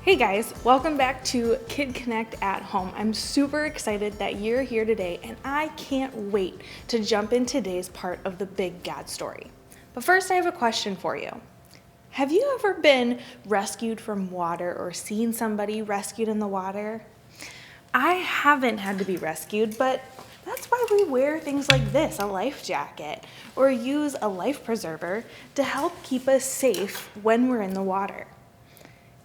Hey guys, welcome back to Kid Connect at Home. I'm super excited that you're here today, and I can't wait to jump in today's part of the big God story. But first, I have a question for you. Have you ever been rescued from water or seen somebody rescued in the water? I haven't had to be rescued, but that's why we wear things like this, a life jacket, or use a life preserver to help keep us safe when we're in the water.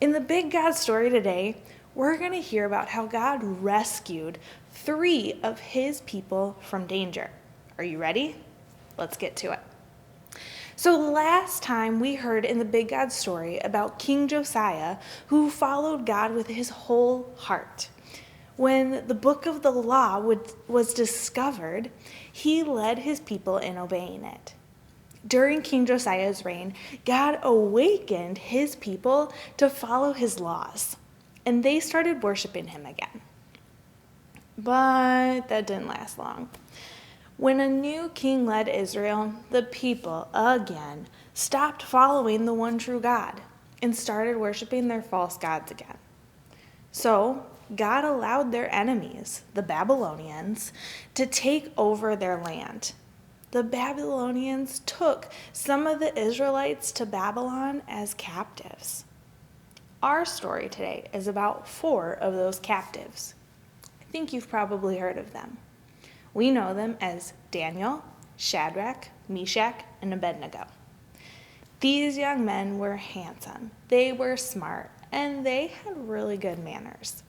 In the Big God story today, we're going to hear about how God rescued 3 of his people from danger. Are you ready? Let's get to it. So last time we heard in the Big God story about King Josiah, who followed God with his whole heart. When the book of the law was discovered, he led his people in obeying it. During King Josiah's reign, God awakened his people to follow his laws, and they started worshiping him again. But that didn't last long. When a new king led Israel, the people again stopped following the one true God and started worshiping their false gods again. So God allowed their enemies, the Babylonians, to take over their land. The Babylonians took some of the Israelites to Babylon as captives. Our story today is about 4 of those captives. I think you've probably heard of them. We know them as Daniel, Shadrach, Meshach, and Abednego. These young men were handsome, they were smart, and they had really good manners.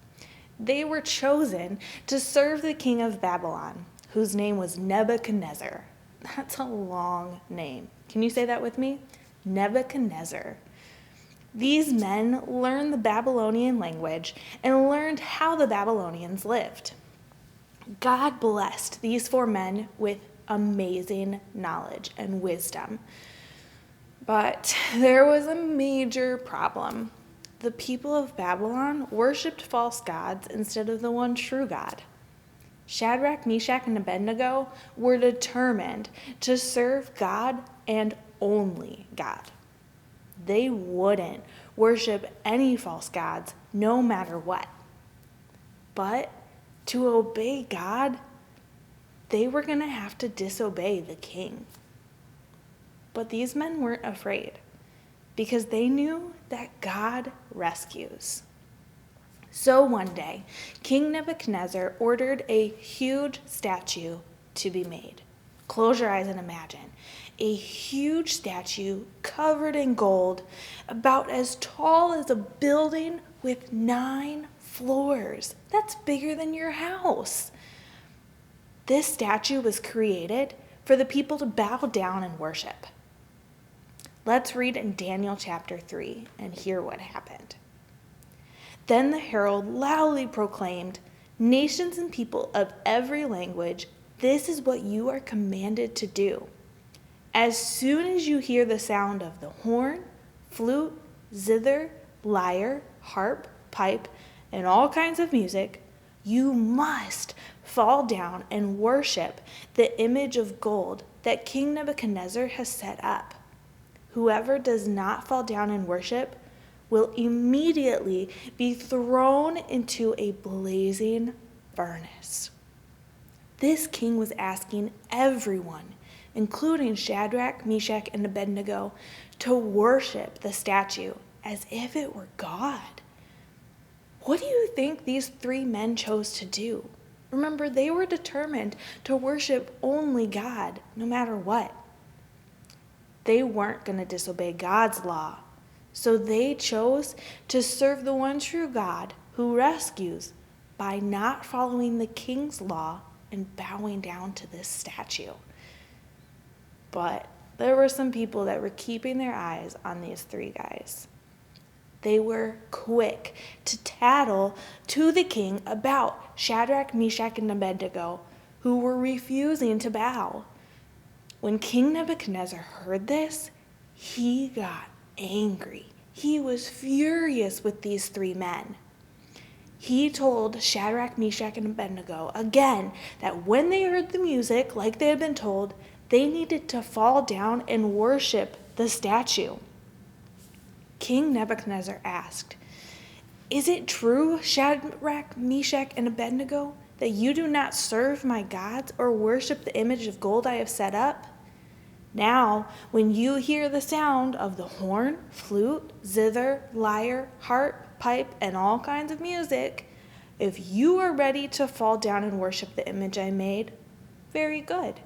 They were chosen to serve the king of Babylon, whose name was Nebuchadnezzar. That's a long name. Can you say that with me? Nebuchadnezzar. These men learned the Babylonian language and learned how the Babylonians lived. God blessed these 4 men with amazing knowledge and wisdom. But there was a major problem. The people of Babylon worshipped false gods instead of the one true God. Shadrach, Meshach, and Abednego were determined to serve God and only God. They wouldn't worship any false gods, no matter what. But to obey God, they were going to have to disobey the king. But these men weren't afraid because they knew that God rescues. So one day, King Nebuchadnezzar ordered a huge statue to be made. Close your eyes and imagine. A huge statue covered in gold, about as tall as a building with 9 floors. That's bigger than your house. This statue was created for the people to bow down and worship. Let's read in Daniel chapter 3 and hear what happened. Then the herald loudly proclaimed, "Nations and people of every language, this is what you are commanded to do. As soon as you hear the sound of the horn, flute, zither, lyre, harp, pipe, and all kinds of music, you must fall down and worship the image of gold that King Nebuchadnezzar has set up. Whoever does not fall down and worship will immediately be thrown into a blazing furnace." This king was asking everyone, including Shadrach, Meshach, and Abednego, to worship the statue as if it were God. What do you think these 3 men chose to do? Remember, they were determined to worship only God, no matter what. They weren't going to disobey God's law. So they chose to serve the one true God who rescues by not following the king's law and bowing down to this statue. But there were some people that were keeping their eyes on these 3 guys. They were quick to tattle to the king about Shadrach, Meshach, and Abednego, who were refusing to bow. When King Nebuchadnezzar heard this, he got angry. He was furious with these 3 men. He told Shadrach, Meshach, and Abednego again that when they heard the music, like they had been told, They needed to fall down and worship the statue. King Nebuchadnezzar asked, "Is it true, Shadrach, Meshach, and Abednego, that you do not serve my gods or worship the image of gold I have set up? Now, when you hear the sound of the horn, flute, zither, lyre, harp, pipe, and all kinds of music, if you are ready to fall down and worship the image I made, very good.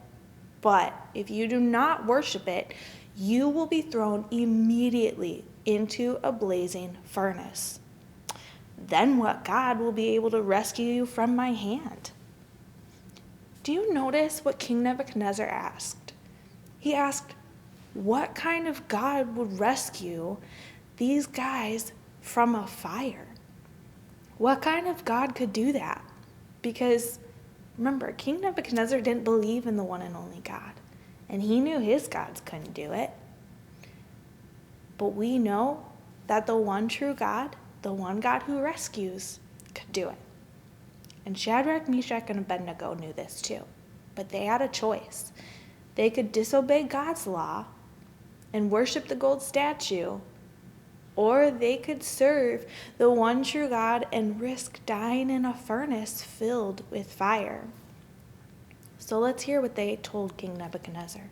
But if you do not worship it, you will be thrown immediately into a blazing furnace. Then what God will be able to rescue you from my hand?" Do you notice what King Nebuchadnezzar asked? He asked, what kind of God would rescue these guys from a fire? What kind of God could do that? Because remember, King Nebuchadnezzar didn't believe in the one and only God, and he knew his gods couldn't do it. But we know that the one true God, the one God who rescues, could do it. And Shadrach, Meshach, and Abednego knew this too, but they had a choice. They could disobey God's law and worship the gold statue, or they could serve the one true God and risk dying in a furnace filled with fire. So let's hear what they told King Nebuchadnezzar.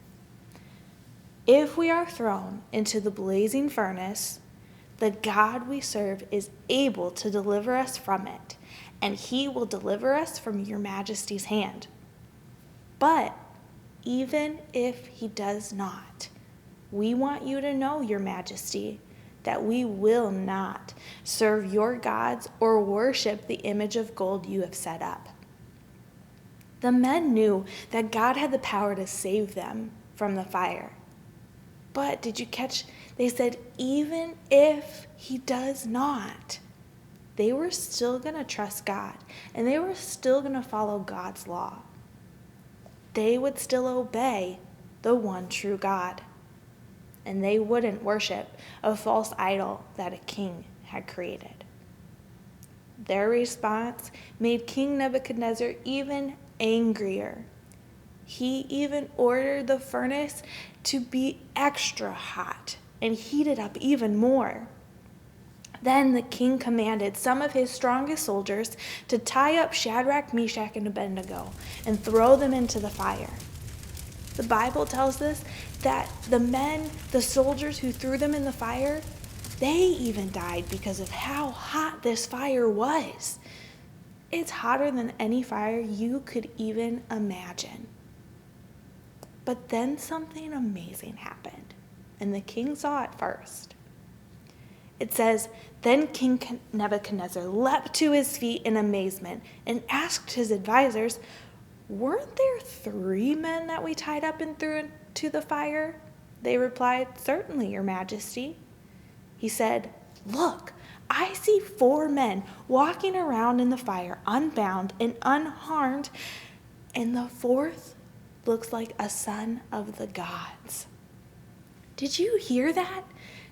"If we are thrown into the blazing furnace, the God we serve is able to deliver us from it, and he will deliver us from your majesty's hand. But even if he does not, we want you to know, your majesty, that we will not serve your gods or worship the image of gold you have set up." The men knew that God had the power to save them from the fire. But did you catch? They said, even if he does not, they were still going to trust God, and they were still going to follow God's law. They would still obey the one true God, and they wouldn't worship a false idol that a king had created. Their response made King Nebuchadnezzar even angrier. He even ordered the furnace to be extra hot and heated up even more. Then the king commanded some of his strongest soldiers to tie up Shadrach, Meshach, and Abednego and throw them into the fire. The Bible tells us that the soldiers who threw them in the fire, they even died because of how hot this fire was. It's hotter than any fire you could even imagine. But then something amazing happened, and the king saw it first. It says, "Then King Nebuchadnezzar leapt to his feet in amazement and asked his advisors, 'Weren't there 3 men that we tied up and threw into the fire?' They replied, 'Certainly, your majesty.' He said, 'Look, I see 4 men walking around in the fire, unbound and unharmed, and the 4th looks like a son of the gods.'" Did you hear that?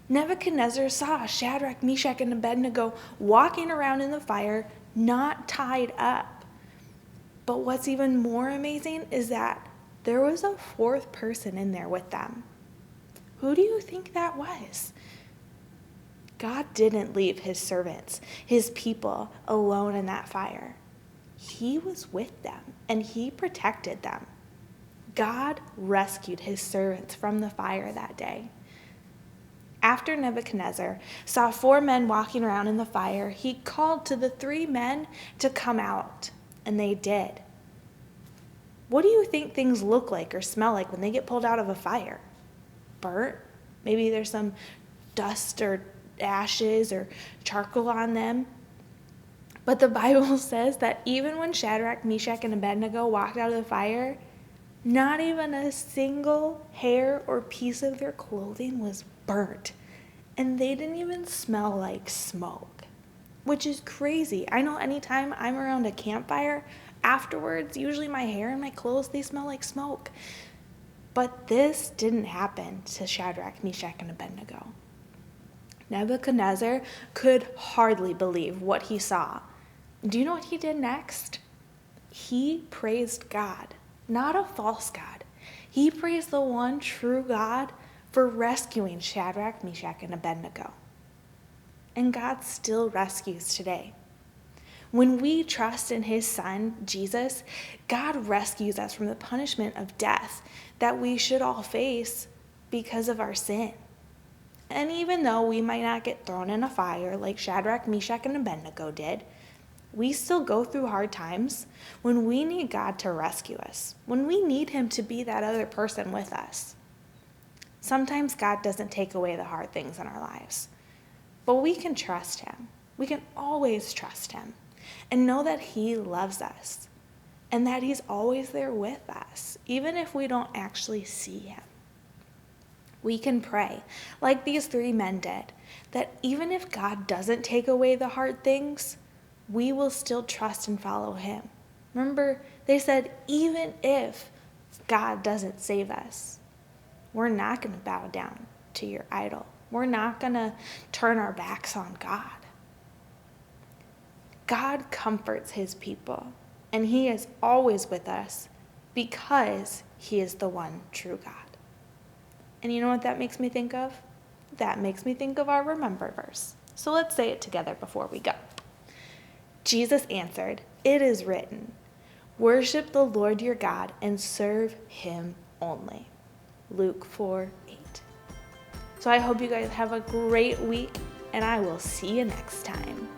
Nebuchadnezzar saw Shadrach, Meshach, and Abednego walking around in the fire, not tied up. But what's even more amazing is that there was a 4th person in there with them. Who do you think that was? God didn't leave his servants, his people, alone in that fire. He was with them, and he protected them. God rescued his servants from the fire that day. After Nebuchadnezzar saw 4 men walking around in the fire, he called to the 3 men to come out, and they did. What do you think things look like or smell like when they get pulled out of a fire? Burnt? Maybe there's some dust or ashes or charcoal on them. But the Bible says that even when Shadrach, Meshach, and Abednego walked out of the fire, not even a single hair or piece of their clothing was burnt. And they didn't even smell like smoke, which is crazy. I know anytime I'm around a campfire, afterwards, usually my hair and my clothes, they smell like smoke. But this didn't happen to Shadrach, Meshach, and Abednego. Nebuchadnezzar could hardly believe what he saw. Do you know what he did next? He praised God, not a false God. He praised the one true God for rescuing Shadrach, Meshach, and Abednego. And God still rescues today. When we trust in his Son, Jesus, God rescues us from the punishment of death that we should all face because of our sin. And even though we might not get thrown in a fire like Shadrach, Meshach, and Abednego did, we still go through hard times when we need God to rescue us, when we need him to be that other person with us. Sometimes God doesn't take away the hard things in our lives, but we can trust him. We can always trust him and know that he loves us and that he's always there with us, even if we don't actually see him. We can pray, like these 3 men did, that even if God doesn't take away the hard things, we will still trust and follow him. Remember, they said, even if God doesn't save us, we're not going to bow down to your idol. We're not going to turn our backs on God. God comforts his people, and he is always with us because he is the one true God. And you know what that makes me think of? That makes me think of our remember verse. So let's say it together before we go. Jesus answered, "It is written, worship the Lord your God and serve him only." Luke 4:8. So I hope you guys have a great week, and I will see you next time.